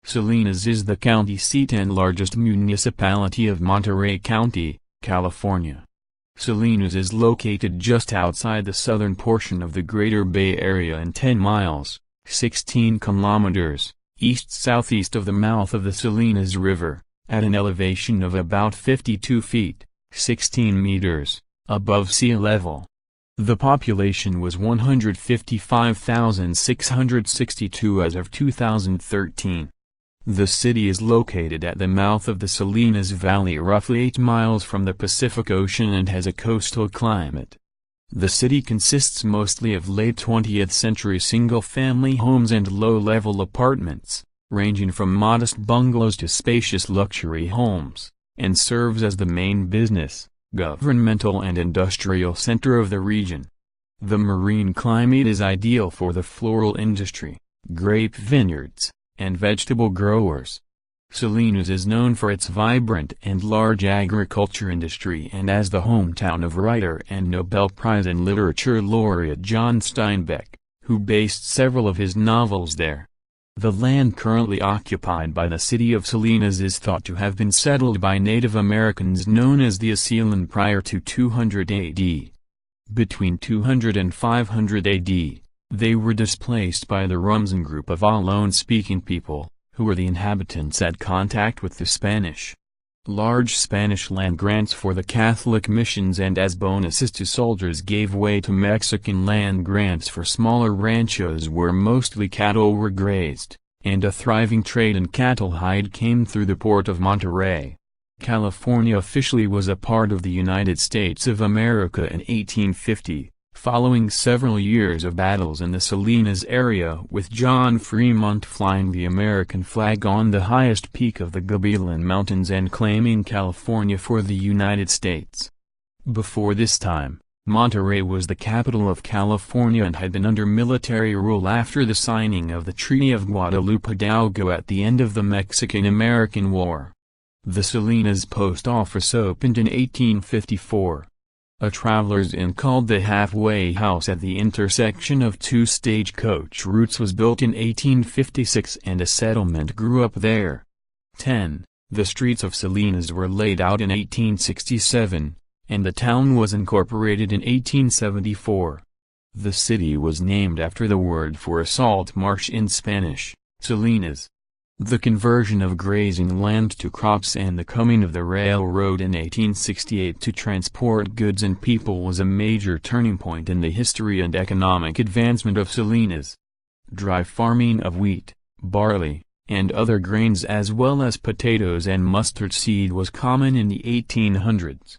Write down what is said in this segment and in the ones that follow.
Salinas is the county seat and largest municipality of Monterey County, California. Salinas is located just outside the southern portion of the Greater Bay Area and 10 miles, 16 kilometers, east-southeast of the mouth of the Salinas River, at an elevation of about 52 feet, 16 meters, above sea level. The population was 155,662 as of 2013. The city is located at the mouth of the Salinas Valley, roughly 8 miles from the Pacific Ocean, and has a coastal climate. The city consists mostly of late 20th century single-family homes and low-level apartments, ranging from modest bungalows to spacious luxury homes, and serves as the main business, governmental and industrial center of the region. The marine climate is ideal for the floral industry, grape vineyards, and vegetable growers. Salinas is known for its vibrant and large agriculture industry and as the hometown of writer and Nobel Prize in Literature laureate John Steinbeck, who based several of his novels there. The land currently occupied by the city of Salinas is thought to have been settled by Native Americans known as the Asilan prior to 200 AD. Between 200 and 500 AD, they were displaced by the Rumsen group of Ohlone-speaking people, who were the inhabitants at contact with the Spanish. Large Spanish land grants for the Catholic missions and as bonuses to soldiers gave way to Mexican land grants for smaller ranchos where mostly cattle were grazed, and a thriving trade in cattle hide came through the port of Monterey. California officially was a part of the United States of America in 1850. Following several years of battles in the Salinas area with John Fremont flying the American flag on the highest peak of the Gabilan Mountains and claiming California for the United States. Before this time, Monterey was the capital of California and had been under military rule after the signing of the Treaty of Guadalupe Hidalgo at the end of the Mexican-American War. The Salinas post office opened in 1854. A traveler's inn called the Halfway House at the intersection of two stagecoach routes was built in 1856 and a settlement grew up there. 10. The streets of Salinas were laid out in 1867, and the town was incorporated in 1874. The city was named after the word for a salt marsh in Spanish, Salinas. The conversion of grazing land to crops and the coming of the railroad in 1868 to transport goods and people was a major turning point in the history and economic advancement of Salinas. Dry farming of wheat, barley, and other grains as well as potatoes and mustard seed was common in the 1800s.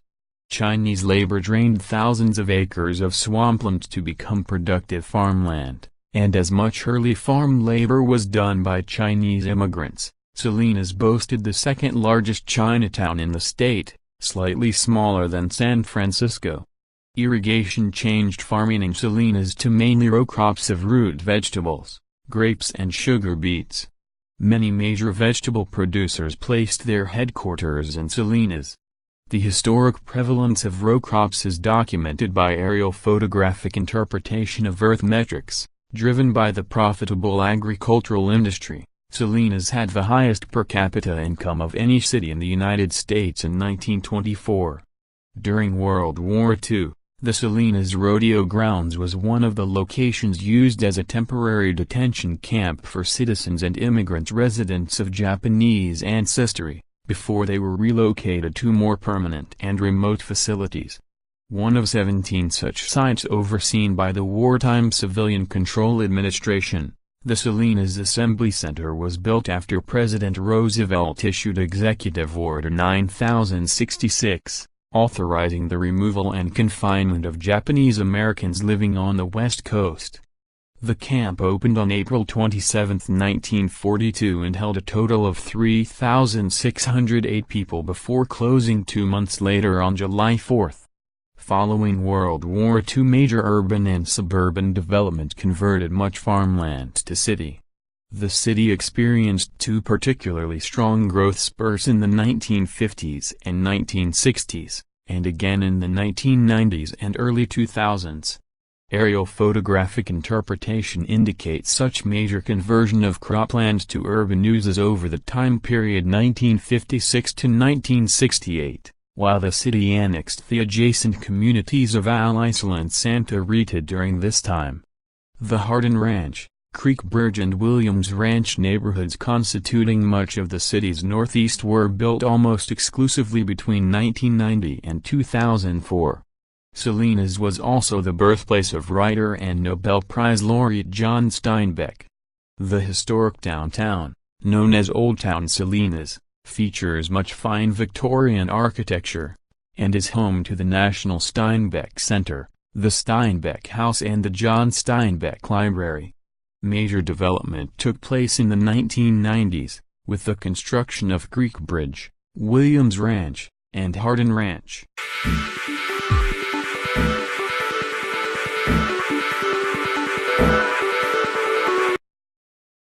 Chinese labor drained thousands of acres of swampland to become productive farmland. And as much early farm labor was done by Chinese immigrants. Salinas boasted the second largest Chinatown in the state, slightly smaller than San Francisco. Irrigation changed farming in Salinas to mainly row crops of root vegetables, grapes and sugar beets. Many major vegetable producers placed their headquarters in Salinas. The historic prevalence of row crops is documented by aerial photographic interpretation of earth metrics. Driven by the profitable agricultural industry, Salinas had the highest per capita income of any city in the United States in 1924. During World War II, the Salinas Rodeo Grounds was one of the locations used as a temporary detention camp for citizens and immigrant residents of Japanese ancestry, before they were relocated to more permanent and remote facilities. One of 17 such sites overseen by the Wartime Civilian Control Administration, the Salinas Assembly Center was built after President Roosevelt issued Executive Order 9066, authorizing the removal and confinement of Japanese Americans living on the West Coast. The camp opened on April 27, 1942 and held a total of 3,608 people before closing 2 months later on July 4. Following World War II, major urban and suburban development converted much farmland to city. The city experienced two particularly strong growth spurts in the 1950s and 1960s, and again in the 1990s and early 2000s. Aerial photographic interpretation indicates such major conversion of cropland to urban uses over the time period 1956 to 1968, while the city annexed the adjacent communities of Aliso and Santa Rita during this time. The Hardin Ranch, Creek Bridge and Williams Ranch neighborhoods constituting much of the city's northeast were built almost exclusively between 1990 and 2004. Salinas was also the birthplace of writer and Nobel Prize laureate John Steinbeck. The historic downtown, known as Old Town Salinas, features much fine Victorian architecture, and is home to the National Steinbeck Center, the Steinbeck House and the John Steinbeck Library. Major development took place in the 1990s, with the construction of Creek Bridge, Williams Ranch, and Hardin Ranch.